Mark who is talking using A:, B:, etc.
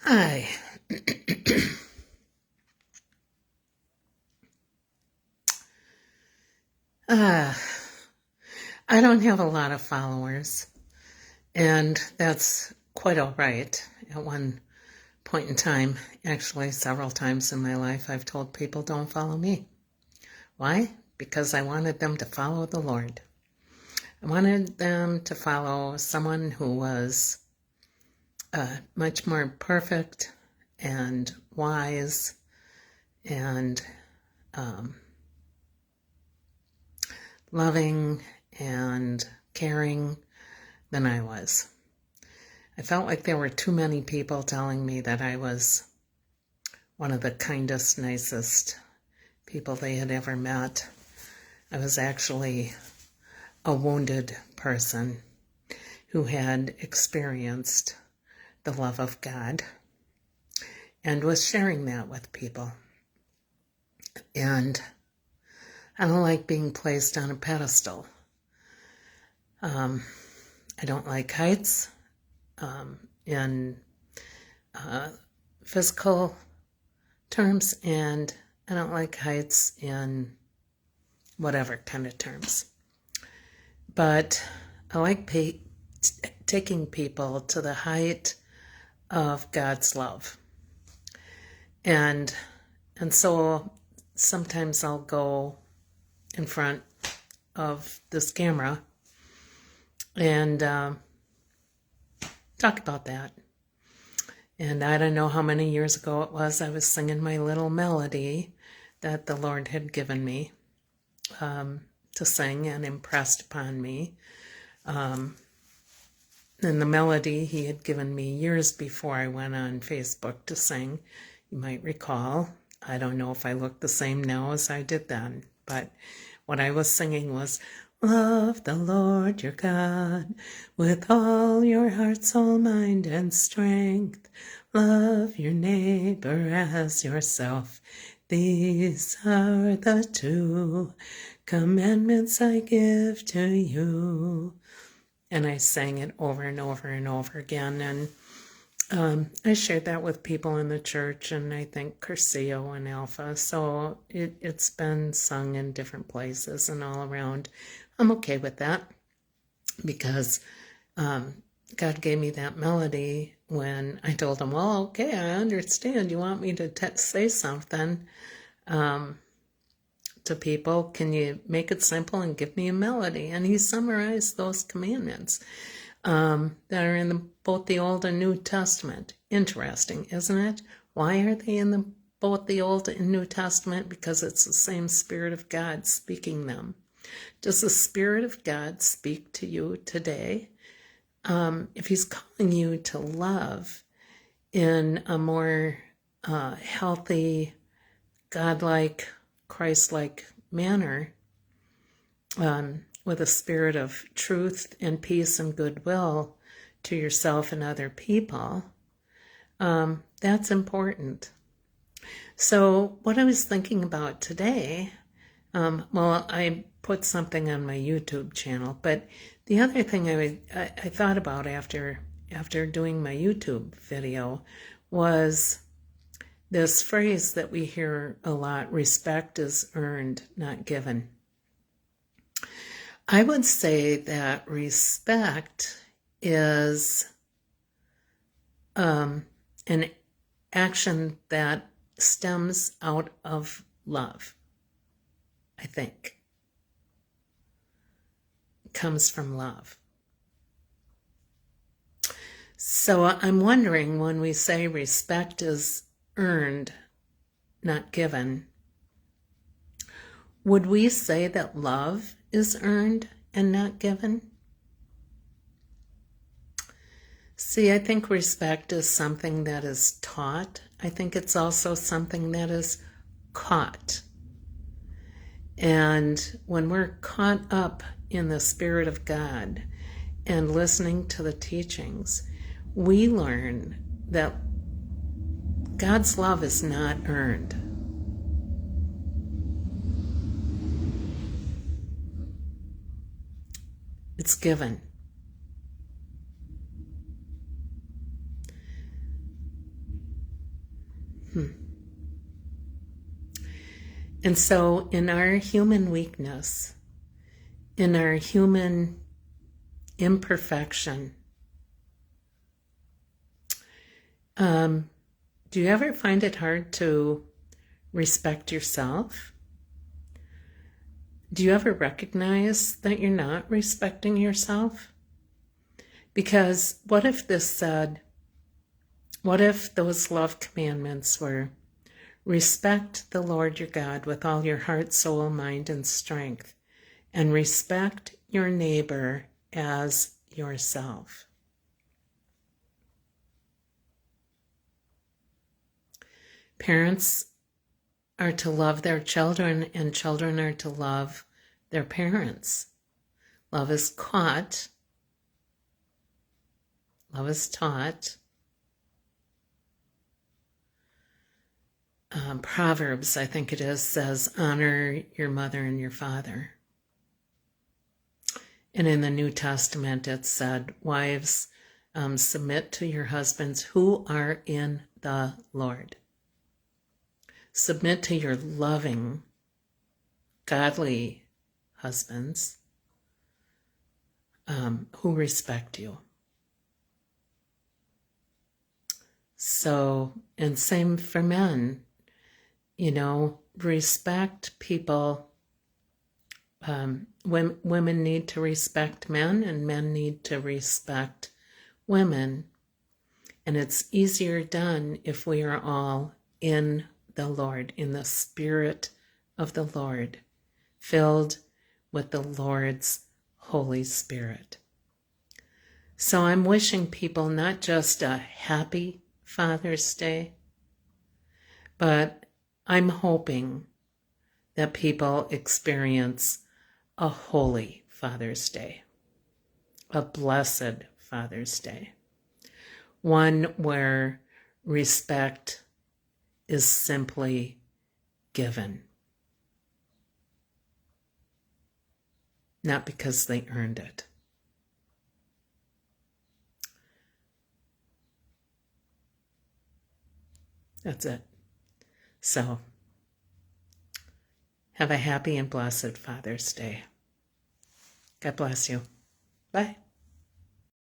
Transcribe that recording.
A: Hi. uh, I don't have a lot of followers, and that's quite all right. At one point in time, actually several times in my life, I've told people don't follow me. Why? Because I wanted them to follow the Lord. I wanted them to follow someone who was much more perfect and wise and loving and caring than I was. I felt like there were too many people telling me that I was one of the kindest, nicest people they had ever met. I was actually a wounded person who had experienced the love of God and was sharing that with people. And I don't like being placed on a pedestal. I don't like heights in physical terms, and I don't like heights in whatever kind of terms. But I like taking people to the height of God's love. And so sometimes I'll go in front of this camera and talk about that. And I don't know how many years ago it was, I was singing my little melody that the Lord had given me to sing and impressed upon me. And the melody he had given me years before I went on Facebook to sing. You might recall. I don't know if I look the same now as I did then, but what I was singing was, love the Lord your God with all your heart, soul, mind, and strength. Love your neighbor as yourself. These are the 2 commandments I give to you. And I sang it over and over and over again. And I shared that with people in the church, and I think Curcio and Alpha. So it's been sung in different places and all around. I'm okay with that because God gave me that melody when I told him, well, okay, I understand. You want me to say something to people. Can you make it simple and give me a melody? And he summarized those commandments that are in both the Old and New Testament. Interesting, isn't it? Why are they in both the Old and New Testament? Because it's the same Spirit of God speaking them. Does the Spirit of God speak to you today? If he's calling you to love in a more healthy, godlike, Christ-like manner, with a spirit of truth and peace and goodwill to yourself and other people, that's important. So what I was thinking about today, well, I put something on my YouTube channel, but the other thing I thought about after doing my YouTube video was this phrase that we hear a lot: respect is earned, not given. I would say that respect is an action that stems out of love, I think. It comes from love. So I'm wondering, when we say respect is earned, not given, would we say that love is earned and not given? See, I think respect is something that is taught. I think it's also something that is caught. And when we're caught up in the Spirit of God and listening to the teachings, we learn that God's love is not earned. It's given. And so, in our human weakness, in our human imperfection, do you ever find it hard to respect yourself? Do you ever recognize that you're not respecting yourself? Because what if this said, what if those love commandments were, respect the Lord your God with all your heart, soul, mind, and strength, and respect your neighbor as yourself? Parents are to love their children, and children are to love their parents. Love is caught. Love is taught. Proverbs, I think it is, says, honor your mother and your father. And in the New Testament, it said, wives, submit to your husbands who are in the Lord. Submit to your loving, godly husbands who respect you. So, and same for men, respect people. Women need to respect men, and men need to respect women. And it's easier done if we are all in the Lord, in the Spirit of the Lord, filled with the Lord's Holy Spirit. So I'm wishing people not just a happy Father's Day, but I'm hoping that people experience a holy Father's Day, a blessed Father's Day, one where respect is simply given, not because they earned it. That's it. So, have a happy and blessed Father's Day. God bless you. Bye.